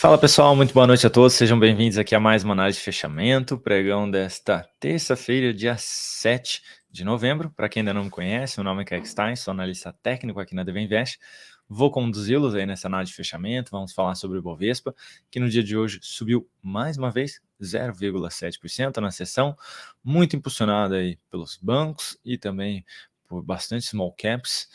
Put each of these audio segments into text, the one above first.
Fala pessoal, muito boa noite a todos, sejam bem-vindos aqui a mais uma análise de fechamento, pregão desta terça-feira, dia 7 de novembro. Para quem ainda não me conhece, meu nome é Kaique Stein, sou analista técnico aqui na DV Invest. Vou conduzi-los aí nessa análise de fechamento, vamos falar sobre o Ibovespa, que no dia de hoje subiu mais uma vez 0,7% na sessão, muito impulsionada aí pelos bancos e também por bastante small caps.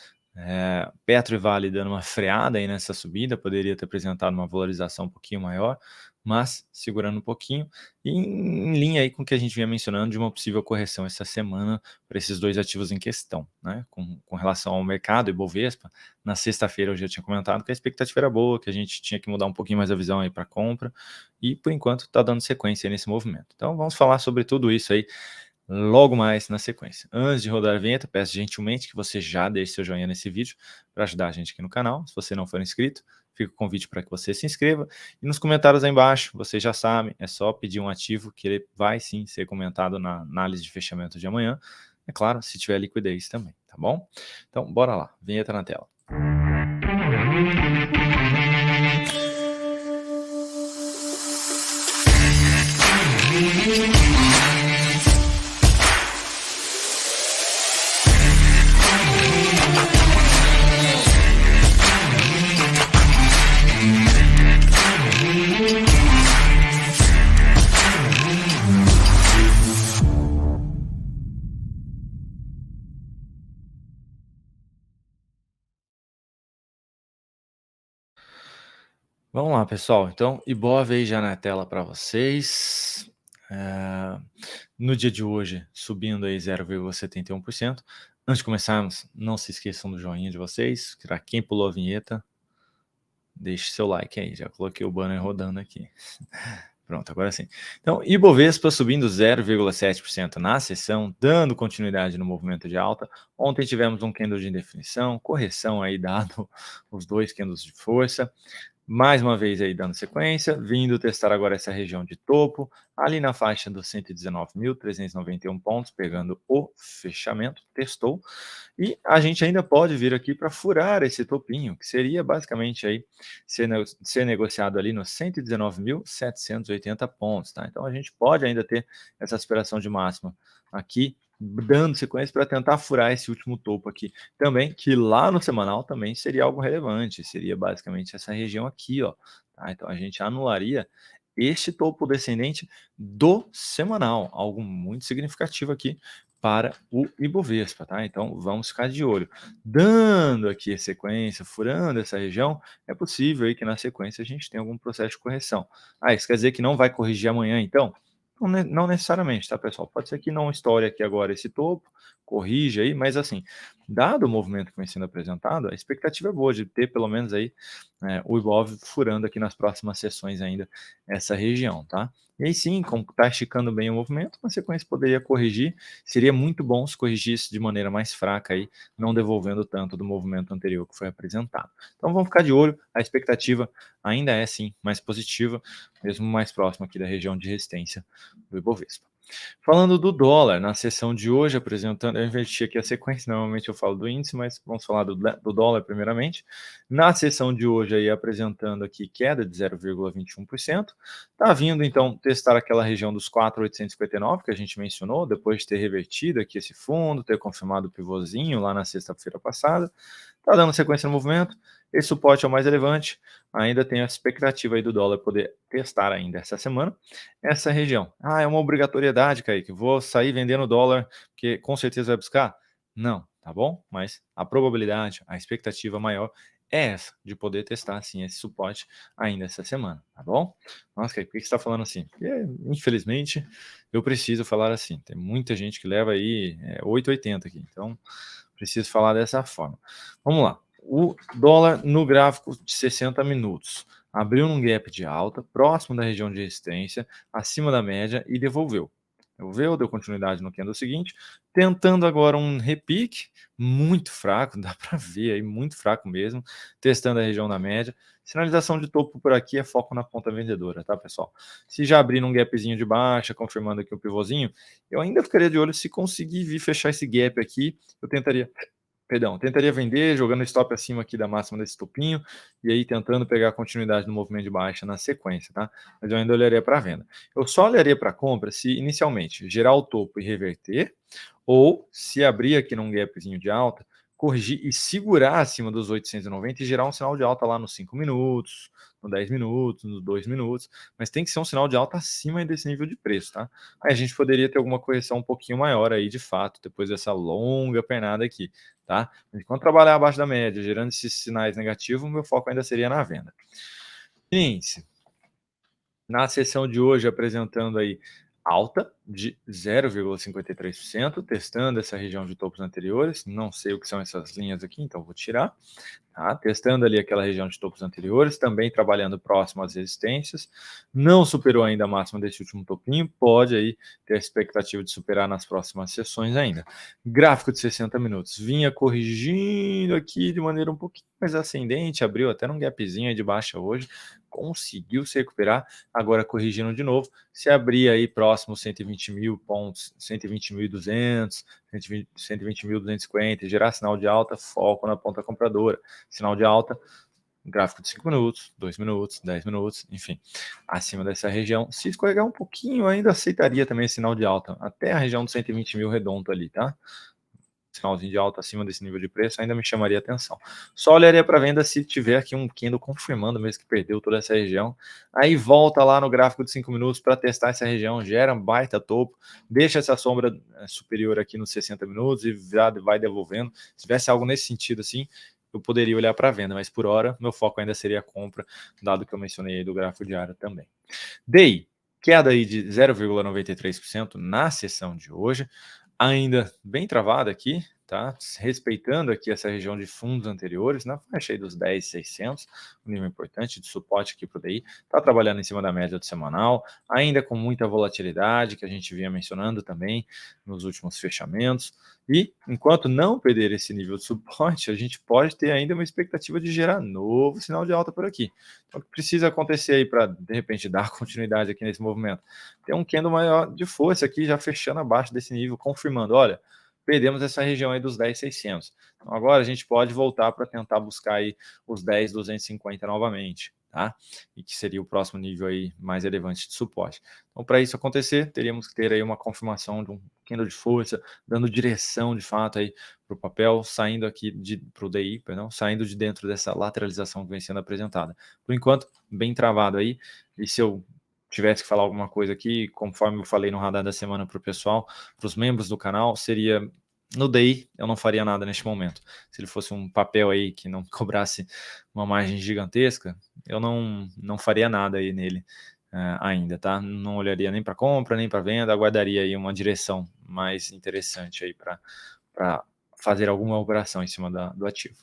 Petro e Vale dando uma freada aí nessa subida, poderia ter apresentado uma valorização um pouquinho maior, mas segurando um pouquinho, e em linha aí com o que a gente vinha mencionando de uma possível correção essa semana para esses dois ativos em questão, né? Com relação ao mercado e Bovespa, na sexta-feira eu já tinha comentado que a expectativa era boa, que a gente tinha que mudar um pouquinho mais a visão aí para compra, e por enquanto está dando sequência aí nesse movimento. Então vamos falar sobre tudo isso aí logo mais na sequência. Antes de rodar a vinheta, peço gentilmente que você já deixe seu joinha nesse vídeo para ajudar a gente aqui no canal. Se você não for inscrito, fica o convite para que você se inscreva. E nos comentários aí embaixo, vocês já sabem, é só pedir um ativo que ele vai sim ser comentado na análise de fechamento de amanhã. É claro, se tiver liquidez também, tá bom? Então, bora lá, vinheta na tela. Vamos lá, pessoal. Então, Ibov aí já na tela para vocês. No dia de hoje, subindo aí 0,71%. Antes de começarmos, não se esqueçam do joinha de vocês. Para quem pulou a vinheta, deixe seu like aí. Já coloquei o banner rodando aqui. Pronto, agora sim. Então, Ibovespa subindo 0,7% na sessão, dando continuidade no movimento de alta. Ontem tivemos um candle de indefinição, correção aí dado os dois candles de força. Mais uma vez aí dando sequência, vindo testar agora essa região de topo, ali na faixa dos 119.391 pontos, pegando o fechamento, testou, e a gente ainda pode vir aqui para furar esse topinho, que seria basicamente aí ser negociado ali nos 119.780 pontos, tá? Então a gente pode ainda ter essa aspiração de máxima aqui, dando sequência para tentar furar esse último topo aqui também, que lá no semanal também seria algo relevante, seria basicamente essa região aqui, ó, tá? Então a gente anularia este topo descendente do semanal, algo muito significativo aqui para o Ibovespa, tá? Então vamos ficar de olho. Dando aqui a sequência, furando essa região, é possível aí que na sequência a gente tenha algum processo de correção. Isso quer dizer que não vai corrigir amanhã, então? Não necessariamente, tá, pessoal? Pode ser que não estoure aqui agora esse topo, corrija aí, mas assim, dado o movimento que vem sendo apresentado, a expectativa é boa de ter pelo menos aí o Ibov furando aqui nas próximas sessões ainda essa região, tá? E aí sim, como está esticando bem o movimento, na sequência poderia corrigir, seria muito bom se corrigisse de maneira mais fraca aí, não devolvendo tanto do movimento anterior que foi apresentado. Então vamos ficar de olho, a expectativa ainda é sim mais positiva, mesmo mais próximo aqui da região de resistência do Ibovespa. Falando do dólar, na sessão de hoje, apresentando, eu inverti aqui a sequência, normalmente eu falo do índice, mas vamos falar do dólar primeiramente. Na sessão de hoje, aí, apresentando aqui queda de 0,21%, está vindo então testar aquela região dos 4.859 que a gente mencionou, depois de ter revertido aqui esse fundo, ter confirmado o pivôzinho lá na sexta-feira passada, está dando sequência no movimento, esse suporte é o mais relevante, ainda tem a expectativa aí do dólar poder testar ainda essa semana, essa região. É uma obrigatoriedade, Kaique, vou sair vendendo dólar, porque com certeza vai buscar? Não, tá bom? Mas a probabilidade, a expectativa maior é essa, de poder testar, sim, esse suporte ainda essa semana, tá bom? Nossa, Kaique, por que você está falando assim? Porque, infelizmente, eu preciso falar assim, tem muita gente que leva aí 8,80 aqui, então preciso falar dessa forma. Vamos lá. O dólar no gráfico de 60 minutos abriu num gap de alta, próximo da região de resistência, acima da média e devolveu. Devolveu, deu continuidade no candle seguinte, tentando agora um repique muito fraco, dá para ver aí, muito fraco mesmo, testando a região da média. Sinalização de topo por aqui é foco na ponta vendedora, tá, pessoal? Se já abrir num gapzinho de baixa, confirmando aqui o pivôzinho, eu ainda ficaria de olho se conseguir vir fechar esse gap aqui, eu tentaria Perdão, tentaria vender jogando stop acima aqui da máxima desse topinho, e aí tentando pegar a continuidade do movimento de baixa na sequência, tá? Mas eu ainda olharia para venda. Eu só olharia para compra se inicialmente gerar o topo e reverter, ou se abrir aqui num gapzinho de alta, corrigir e segurar acima dos 890 e gerar um sinal de alta lá nos 5 minutos, no 10 minutos, nos 2 minutos, mas tem que ser um sinal de alta acima desse nível de preço, tá? Aí a gente poderia ter alguma correção um pouquinho maior aí, de fato, depois dessa longa pernada aqui, tá? Enquanto trabalhar abaixo da média, gerando esses sinais negativos, o meu foco ainda seria na venda. Índice, na sessão de hoje apresentando aí alta de 0,53%, testando essa região de topos anteriores, não sei o que são essas linhas aqui, então vou tirar. Tá? Testando ali aquela região de topos anteriores, também trabalhando próximo às resistências, não superou ainda a máxima desse último topinho, pode aí ter a expectativa de superar nas próximas sessões ainda. Gráfico de 60 minutos, vinha corrigindo aqui de maneira um pouquinho mais ascendente, abriu até num gapzinho aí de baixa hoje, conseguiu se recuperar, agora corrigindo de novo, se abrir aí próximo 120 mil pontos, 120.200, 120.250, gerar sinal de alta, foco na ponta compradora. Sinal de alta, gráfico de 5 minutos, 2 minutos, 10 minutos, enfim, acima dessa região. Se escorregar um pouquinho, ainda aceitaria também esse sinal de alta, até a região dos 120 mil redondo ali, tá? Sinalzinho de alta acima desse nível de preço ainda me chamaria atenção. Só olharia para venda se tiver aqui um candle confirmando mesmo que perdeu toda essa região. Aí volta lá no gráfico de 5 minutos para testar essa região, gera um baita topo, deixa essa sombra superior aqui nos 60 minutos e já vai devolvendo. Se tivesse algo nesse sentido assim, eu poderia olhar para venda, mas por hora meu foco ainda seria a compra, dado que eu mencionei aí do gráfico diário também. DI, queda aí de 0,93% na sessão de hoje, ainda bem travada aqui, tá? Respeitando aqui essa região de fundos anteriores, na faixa aí dos 10.600, um nível importante de suporte aqui para o DI, está trabalhando em cima da média do semanal, ainda com muita volatilidade, que a gente vinha mencionando também nos últimos fechamentos, e enquanto não perder esse nível de suporte, a gente pode ter ainda uma expectativa de gerar novo sinal de alta por aqui. Então, o que precisa acontecer aí para, de repente, dar continuidade aqui nesse movimento? Tem um candle maior de força aqui, já fechando abaixo desse nível, confirmando, olha, perdemos essa região aí dos 10.600. Então, agora a gente pode voltar para tentar buscar aí os 10.250 novamente, tá? E que seria o próximo nível aí mais relevante de suporte. Então, para isso acontecer, teríamos que ter aí uma confirmação de um candle de força, dando direção de fato aí para o papel, saindo aqui para o DI, perdão, saindo de dentro dessa lateralização que vem sendo apresentada. Por enquanto, bem travado aí, e se eu tivesse que falar alguma coisa aqui, conforme eu falei no radar da semana para o pessoal, para os membros do canal, seria no DI eu não faria nada neste momento. Se ele fosse um papel aí que não cobrasse uma margem gigantesca, eu não faria nada aí nele ainda, tá? Não olharia nem para compra, nem para venda, aguardaria aí uma direção mais interessante aí para fazer alguma operação em cima do ativo.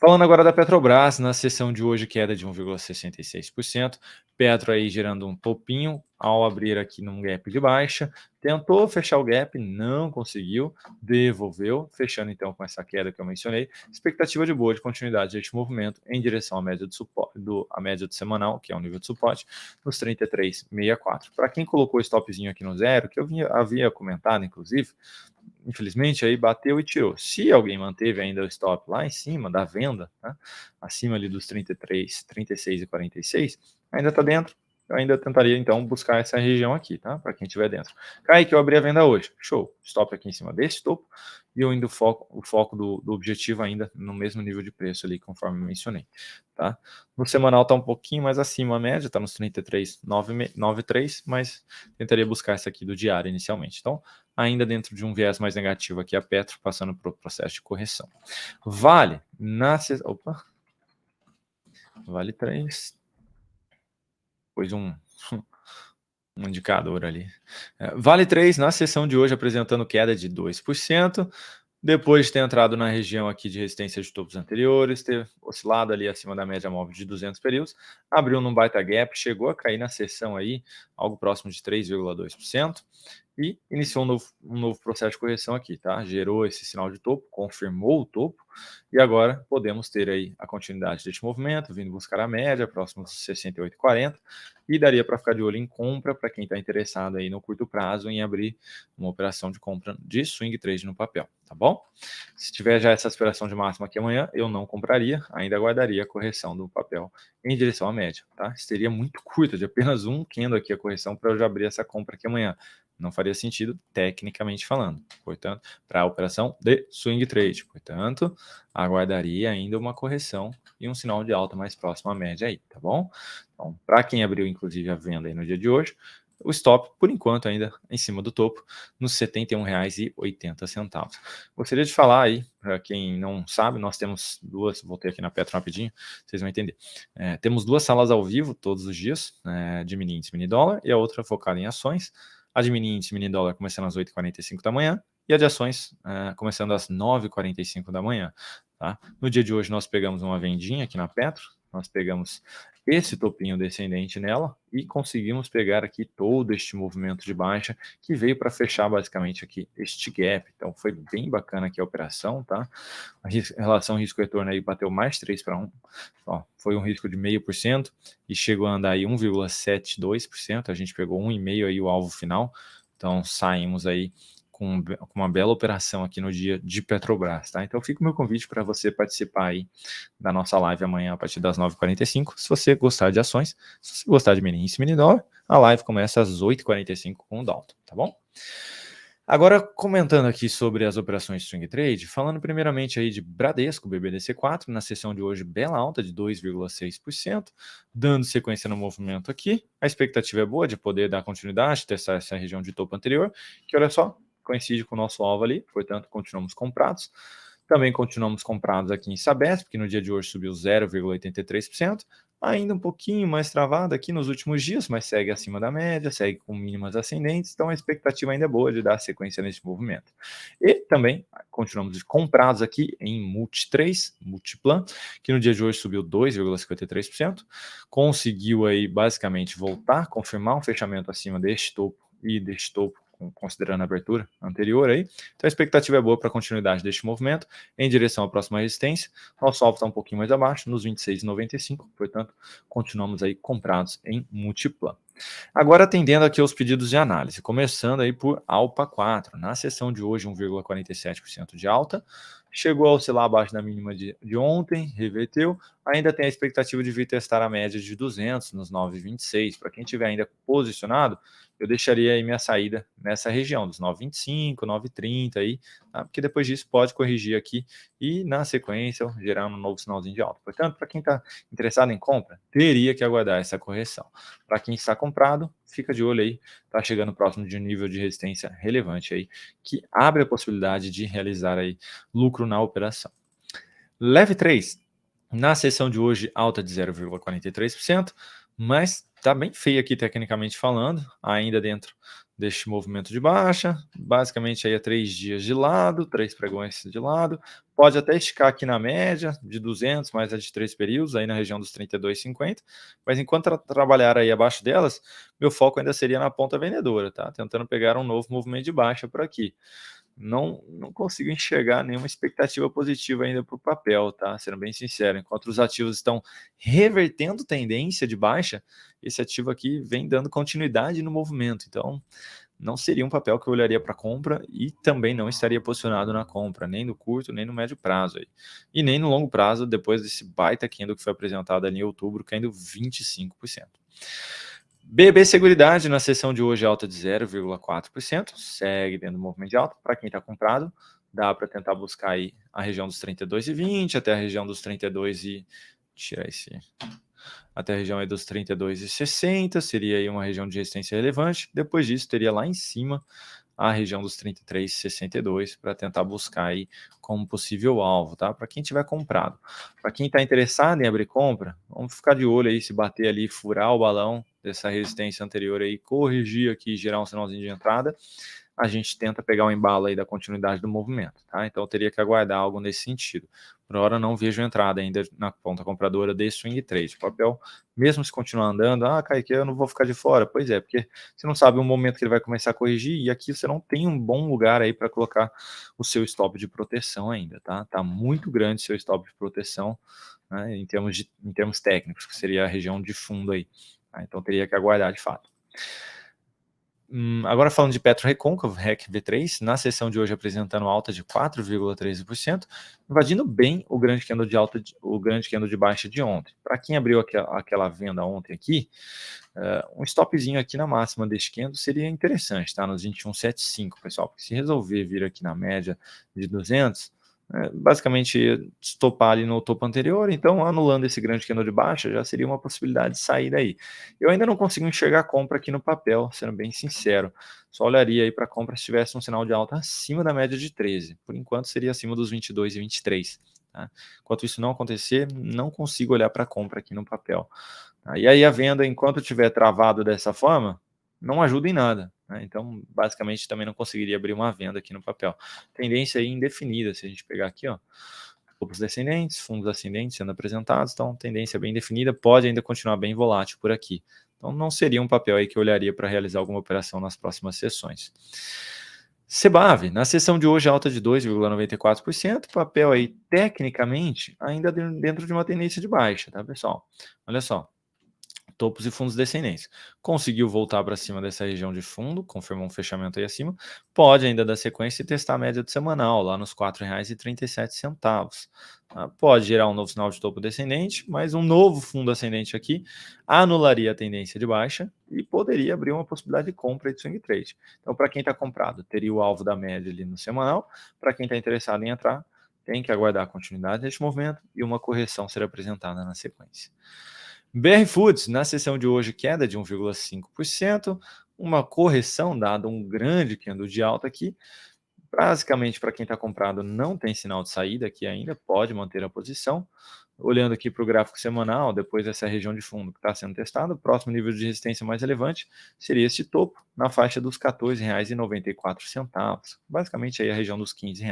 Falando agora da Petrobras, na sessão de hoje, queda de 1,66%. Petro aí gerando um topinho ao abrir aqui num gap de baixa. Tentou fechar o gap, não conseguiu, devolveu, fechando então com essa queda que eu mencionei. Expectativa de boa de continuidade deste movimento em direção à média de suporte, a média do semanal, que é o nível de suporte, nos 33,64. Para quem colocou o stopzinho aqui no zero, que eu havia comentado, inclusive, infelizmente aí bateu e tirou. Se alguém manteve ainda o stop lá em cima da venda, tá? Acima ali dos 33, 36 e 46, ainda está dentro. Eu ainda tentaria então buscar essa região aqui, tá? Para quem estiver dentro. Kaique, eu abri a venda hoje. Show. Stop aqui em cima desse topo. E eu ainda o foco do objetivo ainda no mesmo nível de preço ali, conforme eu mencionei, tá? No semanal está um pouquinho mais acima a média, está nos 33,93, mas tentaria buscar essa aqui do diário inicialmente. Então, ainda dentro de um viés mais negativo aqui a Petro, passando por processo de correção. Vale, Vale 3, depois um indicador ali. Vale 3 na sessão de hoje apresentando queda de 2%, depois de ter entrado na região aqui de resistência de topos anteriores, ter oscilado ali acima da média móvel de 200 períodos, abriu num baita gap, chegou a cair na sessão aí, algo próximo de 3,2%, e iniciou um novo processo de correção aqui, tá? Gerou esse sinal de topo, confirmou o topo, e agora podemos ter aí a continuidade deste movimento, vindo buscar a média, próximo dos 68,40, e daria para ficar de olho em compra para quem está interessado aí no curto prazo em abrir uma operação de compra de swing trade no papel, tá bom? Se tiver já essa aspiração de máxima aqui amanhã, eu não compraria, ainda aguardaria a correção do papel em direção à média, tá? Seria muito curta, de apenas um candle aqui a correção para eu já abrir essa compra aqui amanhã. Não faria sentido, tecnicamente falando. Portanto, para a operação de swing trade. Portanto, aguardaria ainda uma correção e um sinal de alta mais próximo à média aí, tá bom? Então, para quem abriu, inclusive, a venda aí no dia de hoje, o stop, por enquanto, ainda em cima do topo, nos R$ 71,80. Gostaria de falar aí, para quem não sabe, nós temos duas, voltei aqui na Petro rapidinho, vocês vão entender. Temos duas salas ao vivo todos os dias, de mini índice, mini dólar, e a outra focada em ações. A de mini índice, mini dólar começando às 8h45 da manhã, e a de ações começando às 9h45 da manhã. Tá? No dia de hoje nós pegamos uma vendinha aqui na Petro, nós pegamos esse topinho descendente nela e conseguimos pegar aqui todo este movimento de baixa que veio para fechar basicamente aqui este gap. Então foi bem bacana aqui a operação, tá? A relação risco-retorno aí bateu mais 3 para 1. Ó, foi um risco de 0,5% e chegou a andar aí 1,72%. A gente pegou 1,5% aí o alvo final. Então saímos aí com uma bela operação aqui no dia de Petrobras, tá? Então fica o meu convite para você participar aí da nossa live amanhã a partir das 9h45. Se você gostar de ações, se você gostar de mini índice, mini dólar, a live começa às 8h45 com o Dalton, tá bom? Agora, comentando aqui sobre as operações de swing trade, falando primeiramente aí de Bradesco, BBDC4, na sessão de hoje, bela alta de 2,6%, dando sequência no movimento aqui. A expectativa é boa de poder dar continuidade, testar essa região de topo anterior, que olha só, coincide com o nosso alvo ali, portanto, continuamos comprados. Também continuamos comprados aqui em Sabesp, que no dia de hoje subiu 0,83%, ainda um pouquinho mais travada aqui nos últimos dias, mas segue acima da média, segue com mínimas ascendentes, então a expectativa ainda é boa de dar sequência nesse movimento. E também continuamos comprados aqui em Multi3, Multiplan, que no dia de hoje subiu 2,53%, conseguiu aí basicamente voltar, confirmar um fechamento acima deste topo e deste topo, considerando a abertura anterior aí. Então a expectativa é boa para a continuidade deste movimento em direção à próxima resistência. Nosso alvo está um pouquinho mais abaixo, nos 26,95, portanto, continuamos aí comprados em Multiplan. Agora atendendo aqui aos pedidos de análise, começando aí por Alpa 4, na sessão de hoje 1,47% de alta, chegou a oscilar abaixo da mínima de ontem, reverteu, ainda tem a expectativa de vir testar a média de 200 nos 9,26, para quem tiver ainda posicionado, eu deixaria aí minha saída nessa região, dos 9,25, 9,30 aí, tá? Porque depois disso pode corrigir aqui e na sequência gerar um novo sinalzinho de alta. Portanto, para quem está interessado em compra, teria que aguardar essa correção. Para quem está comprado, fica de olho aí, está chegando próximo de um nível de resistência relevante aí, que abre a possibilidade de realizar aí lucro na operação. Leve 3, na sessão de hoje, alta de 0,43%, mas está bem feio aqui tecnicamente falando, ainda dentro deste movimento de baixa, basicamente aí 3 dias de lado, 3 pregões de lado, pode até esticar aqui na média de 200, mais a de 3 períodos, aí na região dos 32,50, mas enquanto trabalhar aí abaixo delas, meu foco ainda seria na ponta vendedora, tá? Tentando pegar um novo movimento de baixa por aqui. Não consigo enxergar nenhuma expectativa positiva ainda para o papel, tá? Sendo bem sincero, enquanto os ativos estão revertendo tendência de baixa, esse ativo aqui vem dando continuidade no movimento. Então, não seria um papel que eu olharia para compra e também não estaria posicionado na compra, nem no curto, nem no médio prazo. Aí. E nem no longo prazo, depois desse baita candle que foi apresentado ali em outubro, caindo 25%. BB Seguridade na sessão de hoje alta de 0,4%, segue dentro do movimento de alta. Para quem está comprado, dá para tentar buscar aí a região dos 32,20 até a região dos 32 e tirar esse até a região aí dos 32,60, seria aí uma região de resistência relevante. Depois disso, teria lá em cima a região dos 33,62 para tentar buscar aí como possível alvo, tá? Para quem tiver comprado. Para quem está interessado em abrir compra, vamos ficar de olho aí se bater ali, furar o balão dessa resistência anterior aí, corrigir aqui, gerar um sinalzinho de entrada. a gente tenta pegar o embalo aí da continuidade do movimento, tá? Então eu teria que aguardar algo nesse sentido. Por hora não vejo entrada ainda na ponta compradora de swing trade. O papel, mesmo se continuar andando, Kaique, eu não vou ficar de fora. Pois é, porque você não sabe o momento que ele vai começar a corrigir e aqui você não tem um bom lugar aí para colocar o seu stop de proteção ainda, tá? Tá muito grande o seu stop de proteção, né, em termos técnicos, que seria a região de fundo aí, tá? Então teria que aguardar de fato. Agora falando de Petro Recôncavo, REC V3, na sessão de hoje apresentando alta de 4,13%, invadindo bem o grande candle de alta, o grande candle de baixa de ontem. Para quem abriu aquela venda ontem aqui, um stopzinho aqui na máxima deste candle seria interessante, tá? Nos 21,75, pessoal, porque se resolver vir aqui na média de 200, basicamente estopar ali no topo anterior, então anulando esse grande candle de baixa já seria uma possibilidade de sair daí. Eu ainda não consigo enxergar a compra aqui no papel, sendo bem sincero. Só olharia aí para a compra se tivesse um sinal de alta acima da média de 13. Por enquanto seria acima dos 22 e 23. Tá? Enquanto isso não acontecer, não consigo olhar para a compra aqui no papel. Tá? E aí a venda, enquanto estiver travado dessa forma, não ajuda em nada, né? Então, basicamente, também não conseguiria abrir uma venda aqui no papel. Tendência aí indefinida, se a gente pegar aqui, ó, topos descendentes, fundos ascendentes sendo apresentados, então tendência bem definida, pode ainda continuar bem volátil por aqui. Então, não seria um papel aí que eu olharia para realizar alguma operação nas próximas sessões. Cebave, na sessão de hoje, alta de 2,94%, papel aí, tecnicamente, ainda dentro de uma tendência de baixa, tá, pessoal? Olha só, topos e fundos descendentes. Conseguiu voltar para cima dessa região de fundo, confirmou um fechamento aí acima, pode ainda dar sequência e testar a média do semanal, lá nos R$ 4,37. Tá? Pode gerar um novo sinal de topo descendente, mas um novo fundo ascendente aqui anularia a tendência de baixa e poderia abrir uma possibilidade de compra de swing trade. Então, para quem está comprado, teria o alvo da média ali no semanal. Para quem está interessado em entrar, tem que aguardar a continuidade deste movimento e uma correção ser apresentada na sequência. BR Foods, na sessão de hoje, queda de 1,5%, uma correção dada um grande candle de alta aqui. Basicamente, para quem está comprado, não tem sinal de saída aqui ainda, pode manter a posição. Olhando aqui para o gráfico semanal, depois dessa região de fundo que está sendo testada, o próximo nível de resistência mais relevante seria este topo, na faixa dos R$ 14,94. Basicamente aí a região dos R$ 15.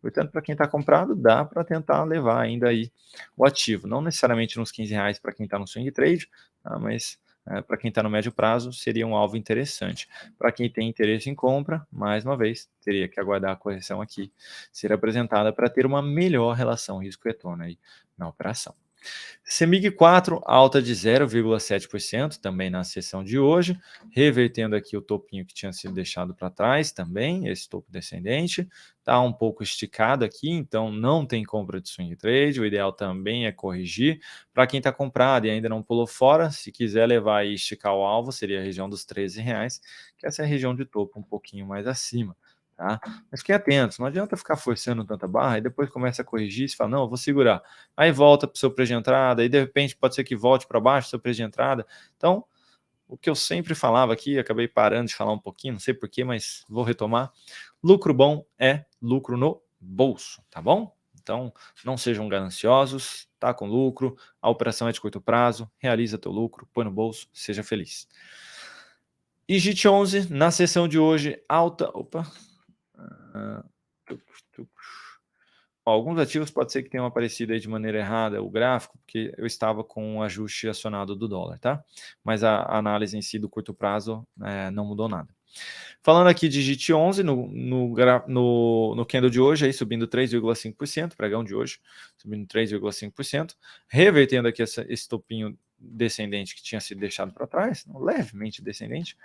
Portanto, para quem está comprado, dá para tentar levar ainda aí o ativo. Não necessariamente nos R$ 15 para quem está no swing trade, tá? Mas para quem está no médio prazo, seria um alvo interessante. Para quem tem interesse em compra, mais uma vez, teria que aguardar a correção aqui ser apresentada para ter uma melhor relação risco-retorno aí na operação. CEMIG 4, alta de 0,7% também na sessão de hoje, revertendo aqui o topinho que tinha sido deixado para trás também, esse topo descendente, está um pouco esticado aqui, então não tem compra de swing trade, o ideal também é corrigir. Para quem está comprado e ainda não pulou fora, se quiser levar e esticar o alvo, seria a região dos R$ 13, que essa é a região de topo um pouquinho mais acima. Tá? Mas fiquem atentos, não adianta ficar forçando tanta barra e depois começa a corrigir e fala, não, eu vou segurar. Aí volta para o seu preço de entrada, aí de repente pode ser que volte para baixo do seu preço de entrada. Então, o que eu sempre falava aqui, acabei parando de falar um pouquinho, não sei porquê, mas vou retomar. Lucro bom é lucro no bolso, tá bom? Então, não sejam gananciosos, tá com lucro, a operação é de curto prazo, realiza teu lucro, põe no bolso, seja feliz. IGIT 11, na sessão de hoje, alta... Opa... Alguns ativos pode ser que tenham aparecido aí de maneira errada o gráfico, porque eu estava com um ajuste acionado do dólar, tá? Mas a análise em si do curto prazo não mudou nada. Falando aqui de GIT 11, no candle de hoje, aí subindo 3,5%, pregão de hoje, subindo 3,5%, revertendo aqui esse topinho descendente que tinha sido deixado para trás, levemente descendente,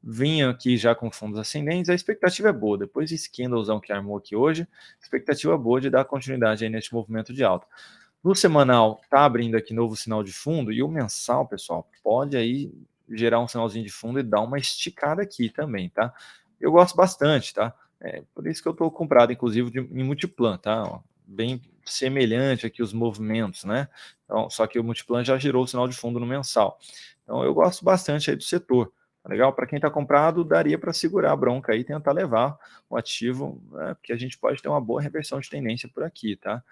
vinha aqui já com fundos ascendentes, a expectativa é boa, depois desse candlezão que armou aqui hoje, expectativa boa de dar continuidade aí neste movimento de alta. No semanal, tá abrindo aqui novo sinal de fundo, e o mensal, pessoal, pode aí gerar um sinalzinho de fundo e dar uma esticada aqui também, tá? Eu gosto bastante, tá? Por isso que eu estou comprado, inclusive, em Multiplan, tá? Ó, bem semelhante aqui os movimentos, né? Então, só que o Multiplan já girou o sinal de fundo no mensal. Então, eu gosto bastante aí do setor. Tá legal? Para quem está comprado, daria para segurar a bronca aí e tentar levar o ativo, né? Porque a gente pode ter uma boa reversão de tendência por aqui, tá?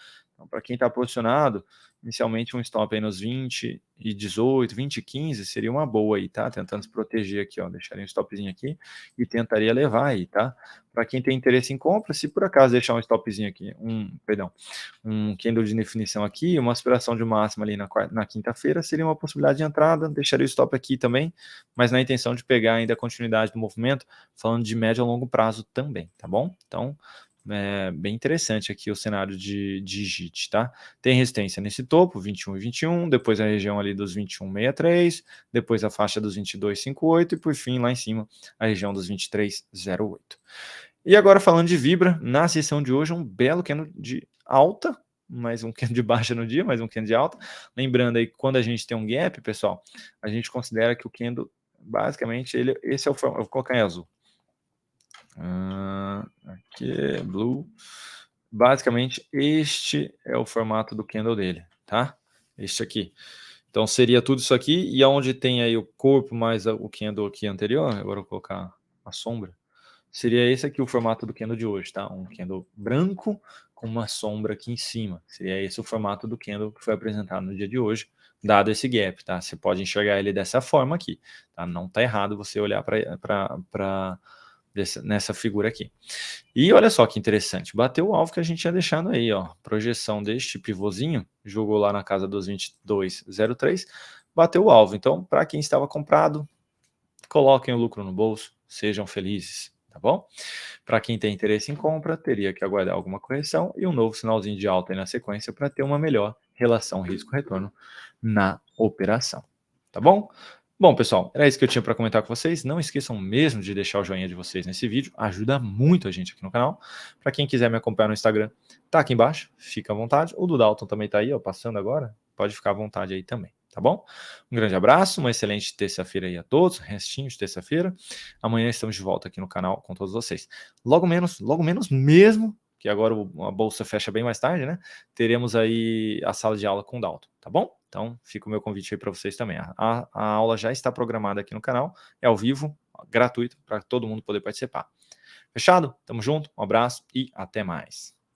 Então, para quem está posicionado, inicialmente um stop aí nos 20 e 18, 20 e 15 seria uma boa aí, tá? Tentando se proteger aqui, ó, deixaria um stopzinho aqui e tentaria levar aí, tá? Para quem tem interesse em compra, se por acaso deixar um stopzinho aqui, um candle de definição aqui, uma aspiração de máxima ali na quinta-feira, seria uma possibilidade de entrada, deixaria o stop aqui também, mas na intenção de pegar ainda a continuidade do movimento, falando de médio a longo prazo também, tá bom? Então, é bem interessante aqui o cenário de JIT, tá? Tem resistência nesse topo, 21 e 21, depois a região ali dos 21,63, depois a faixa dos 22,58 e por fim lá em cima a região dos 23,08. E agora falando de Vibra, na sessão de hoje um belo candle de alta, mais um candle de baixa no dia, mais um candle de alta. Lembrando aí que quando a gente tem um gap, pessoal, a gente considera que o candle, basicamente, esse é o formato, eu vou colocar em azul. Aqui, blue. Basicamente, este é o formato do candle dele, tá? Este aqui. Então, seria tudo isso aqui, e aonde tem aí o corpo mais o candle aqui anterior, agora eu vou colocar a sombra, seria esse aqui o formato do candle de hoje, tá? Um candle branco com uma sombra aqui em cima. Seria esse o formato do candle que foi apresentado no dia de hoje, dado esse gap, tá? Você pode enxergar ele dessa forma aqui, tá? Não tá errado você olhar nessa figura aqui. E olha só que interessante, bateu o alvo que a gente tinha deixado aí, ó, projeção deste pivôzinho, jogou lá na casa dos 22,03, bateu o alvo. Então, para quem estava comprado, coloquem o lucro no bolso, sejam felizes, tá bom? Para quem tem interesse em compra, teria que aguardar alguma correção e um novo sinalzinho de alta aí na sequência para ter uma melhor relação risco-retorno na operação, tá bom? Bom, pessoal, era isso que eu tinha para comentar com vocês. Não esqueçam mesmo de deixar o joinha de vocês nesse vídeo, ajuda muito a gente aqui no canal. Para quem quiser me acompanhar no Instagram, tá aqui embaixo, fica à vontade. O do Dalton também tá aí, ó, passando agora, pode ficar à vontade aí também, tá bom? Um grande abraço, uma excelente terça-feira aí a todos, restinho de terça-feira. Amanhã estamos de volta aqui no canal com todos vocês. Logo menos mesmo, que agora a bolsa fecha bem mais tarde, né? Teremos aí a sala de aula com o Dalton, tá bom? Então, fica o meu convite aí para vocês também. A aula já está programada aqui no canal, é ao vivo, gratuito, para todo mundo poder participar. Fechado? Tamo junto, um abraço e até mais.